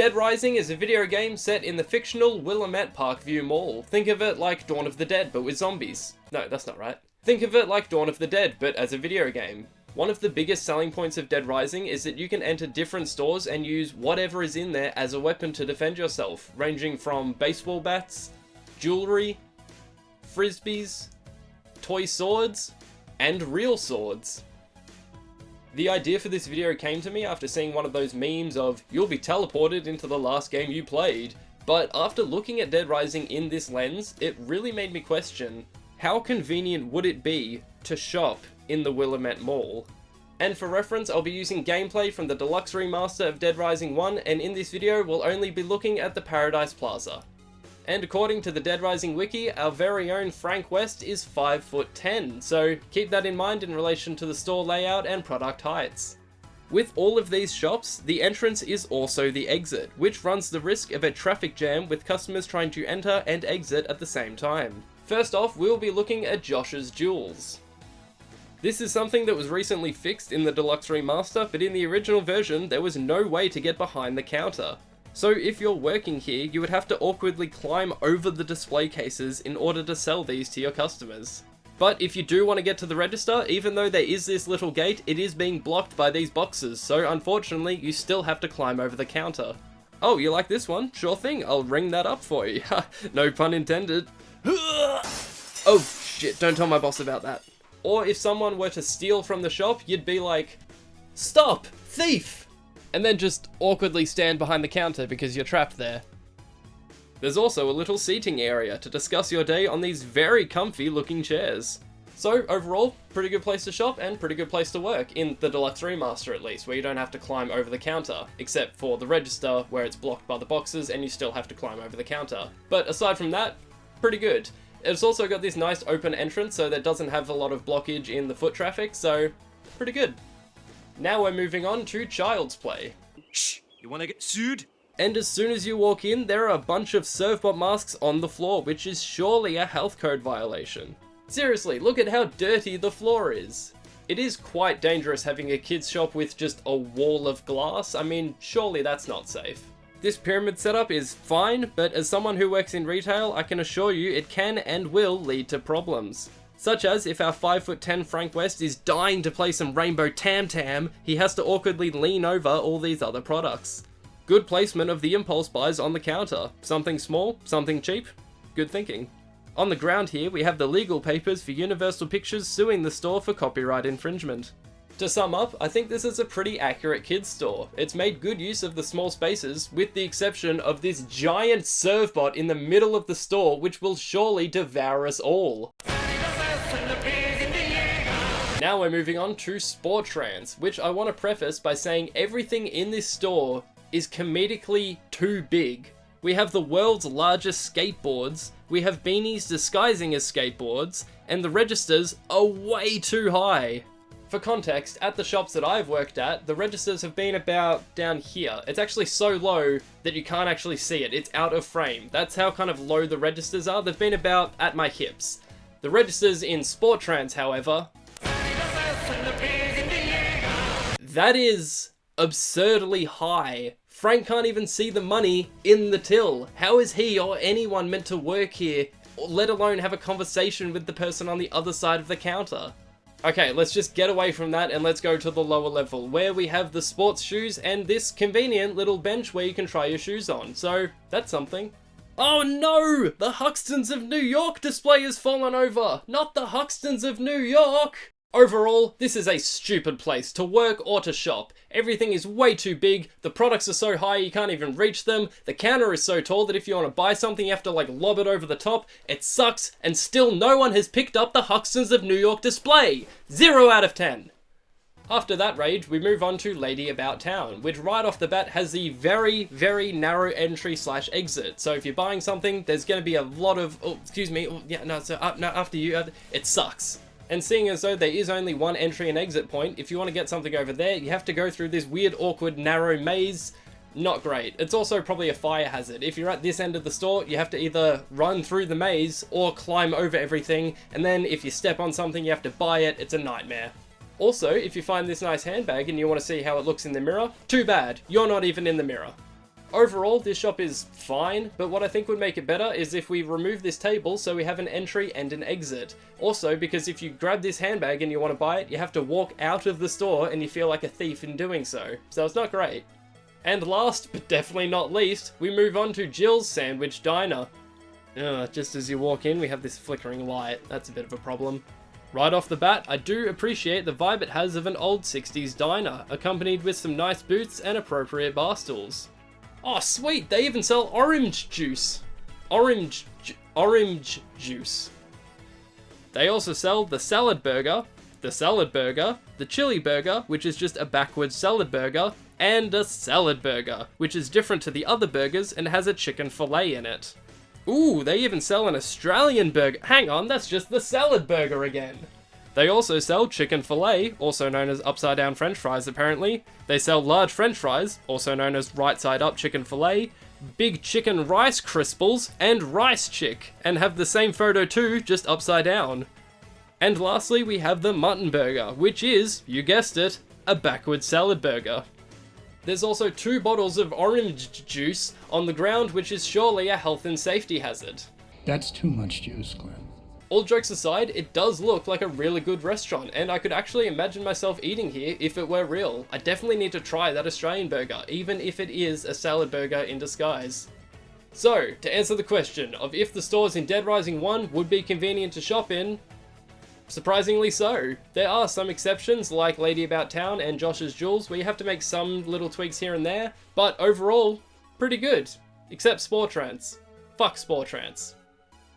Dead Rising is a video game set in the fictional Willamette Parkview Mall. Think of it like Dawn of the Dead, but with zombies. No, that's not right. Think of it like Dawn of the Dead, but as a video game. One of the biggest selling points of Dead Rising is that you can enter different stores and use whatever is in there as a weapon to defend yourself, ranging from baseball bats, jewelry, frisbees, toy swords, and real swords. The idea for this video came to me after seeing one of those memes of, you'll be teleported into the last game you played, but after looking at Dead Rising in this lens, it really made me question, how convenient would it be to shop in the Willamette Mall? And for reference, I'll be using gameplay from the deluxe remaster of Dead Rising 1, and in this video we'll only be looking at the Paradise Plaza. And according to the Dead Rising wiki, our very own Frank West is 5'10", so keep that in mind in relation to the store layout and product heights. With all of these shops, the entrance is also the exit, which runs the risk of a traffic jam with customers trying to enter and exit at the same time. First off, we'll be looking at Josh's Jewels. This is something that was recently fixed in the deluxe remaster, but in the original version there was no way to get behind the counter. So if you're working here, you would have to awkwardly climb over the display cases in order to sell these to your customers. But if you do want to get to the register, even though there is this little gate, it is being blocked by these boxes, so unfortunately you still have to climb over the counter. Oh, you like this one? Sure thing, I'll ring that up for you. No pun intended. Oh shit, don't tell my boss about that. Or if someone were to steal from the shop, you'd be like, "Stop, thief!" and then just awkwardly stand behind the counter because you're trapped there. There's also a little seating area to discuss your day on these very comfy looking chairs. So overall, pretty good place to shop and pretty good place to work, in the deluxe remaster at least, where you don't have to climb over the counter, except for the register where it's blocked by the boxes and you still have to climb over the counter. But aside from that, pretty good. It's also got this nice open entrance so that doesn't have a lot of blockage in the foot traffic, so pretty good. Now we're moving on to Child's Play. Shh, you wanna get sued? And as soon as you walk in, there are a bunch of Servbot masks on the floor, which is surely a health code violation. Seriously, look at how dirty the floor is. It is quite dangerous having a kids shop with just a wall of glass. I mean, surely that's not safe. This pyramid setup is fine, but as someone who works in retail, I can assure you it can and will lead to problems. Such as if our 5'10" Frank West is dying to play some Rainbow Tam Tam, he has to awkwardly lean over all these other products. Good placement of the impulse buys on the counter. Something small, something cheap. Good thinking. On the ground here, we have the legal papers for Universal Pictures suing the store for copyright infringement. To sum up, I think this is a pretty accurate kids store. It's made good use of the small spaces, with the exception of this giant Servbot in the middle of the store, which will surely devour us all. Now we're moving on to Sportrans, which I want to preface by saying everything in this store is comedically too big. We have the world's largest skateboards, we have beanies disguising as skateboards, and the registers are way too high. For context, at the shops that I've worked at, the registers have been about down here. It's actually so low that you can't actually see it. It's out of frame. That's how kind of low the registers are. They've been about at my hips. The registers in Sportrans, however, that is absurdly high. Frank can't even see the money in the till. How is he or anyone meant to work here, let alone have a conversation with the person on the other side of the counter? Okay, let's just get away from that and let's go to the lower level, where we have the sports shoes and this convenient little bench where you can try your shoes on. So, that's something. Oh no! The Huxtons of New York display has fallen over! Not the Huxtons of New York! Overall, this is a stupid place to work or to shop. Everything is way too big, the products are so high you can't even reach them, the counter is so tall that if you want to buy something you have to like lob it over the top, it sucks, and still no one has picked up the Huxtons of New York display! 0 out of 10. After that rage, we move on to Lady About Town, which right off the bat has the very, very narrow entry / exit. So if you're buying something, there's going to be a lot of, after you, it sucks. And seeing as though there is only one entry and exit point, if you want to get something over there, you have to go through this weird, awkward, narrow maze. Not great. It's also probably a fire hazard. If you're at this end of the store, you have to either run through the maze or climb over everything, and then if you step on something, you have to buy it. It's a nightmare. Also, if you find this nice handbag and you want to see how it looks in the mirror, too bad, you're not even in the mirror. Overall, this shop is fine, but what I think would make it better is if we remove this table so we have an entry and an exit. Also, because if you grab this handbag and you want to buy it, you have to walk out of the store and you feel like a thief in doing so. So it's not great. And last, but definitely not least, we move on to Jill's Sandwich Diner. Just as you walk in, we have this flickering light. That's a bit of a problem. Right off the bat, I do appreciate the vibe it has of an old 60s diner, accompanied with some nice booths and appropriate bar stools. Oh sweet, they even sell orange juice. Orange juice. They also sell the salad burger, the chili burger, which is just a backwards salad burger, and a salad burger, which is different to the other burgers and has a chicken fillet in it. Ooh, they even sell an Australian burger. Hang on, that's just the salad burger again. They also sell chicken fillet, also known as upside down french fries apparently. They sell large french fries, also known as right side up chicken fillet, big chicken rice crisples, and rice chick, and have the same photo too, just upside down. And lastly, we have the mutton burger, which is, you guessed it, a backwards salad burger. There's also 2 bottles of orange juice on the ground, which is surely a health and safety hazard. That's too much juice, Glenn. All jokes aside, it does look like a really good restaurant, and I could actually imagine myself eating here if it were real. I definitely need to try that Australian burger, even if it is a salad burger in disguise. So, to answer the question of if the stores in Dead Rising 1 would be convenient to shop in, surprisingly so. There are some exceptions like Lady About Town and Josh's Jewels where you have to make some little tweaks here and there, but overall, pretty good. Except Spore Trance. Fuck Spore Trance.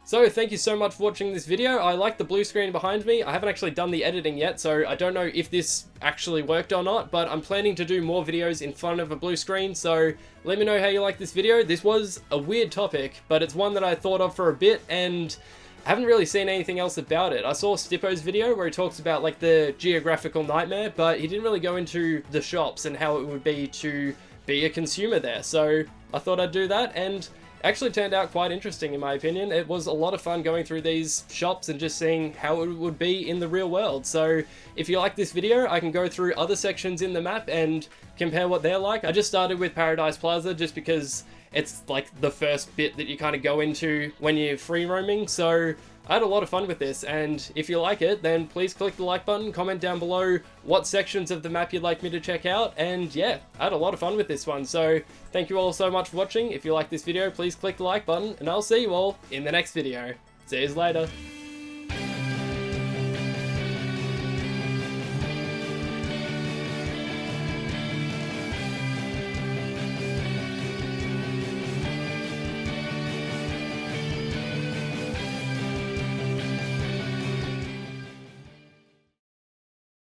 So thank you so much for watching this video. I like the blue screen behind me. I haven't actually done the editing yet, so I don't know if this actually worked or not, but I'm planning to do more videos in front of a blue screen, so let me know how you like this video. This was a weird topic, but it's one that I thought of for a bit, and I haven't really seen anything else about it. I saw Stippo's video where he talks about like the geographical nightmare, but he didn't really go into the shops and how it would be to be a consumer there, so I thought I'd do that, and actually turned out quite interesting in my opinion. It was a lot of fun going through these shops and just seeing how it would be in the real world. So if you like this video, I can go through other sections in the map and compare what they're like. I just started with Paradise Plaza just because it's like the first bit that you kind of go into when you're free roaming. So I had a lot of fun with this, and if you like it, then please click the like button, comment down below what sections of the map you'd like me to check out, and yeah, I had a lot of fun with this one, so thank you all so much for watching. If you like this video, please click the like button, and I'll see you all in the next video. See you later.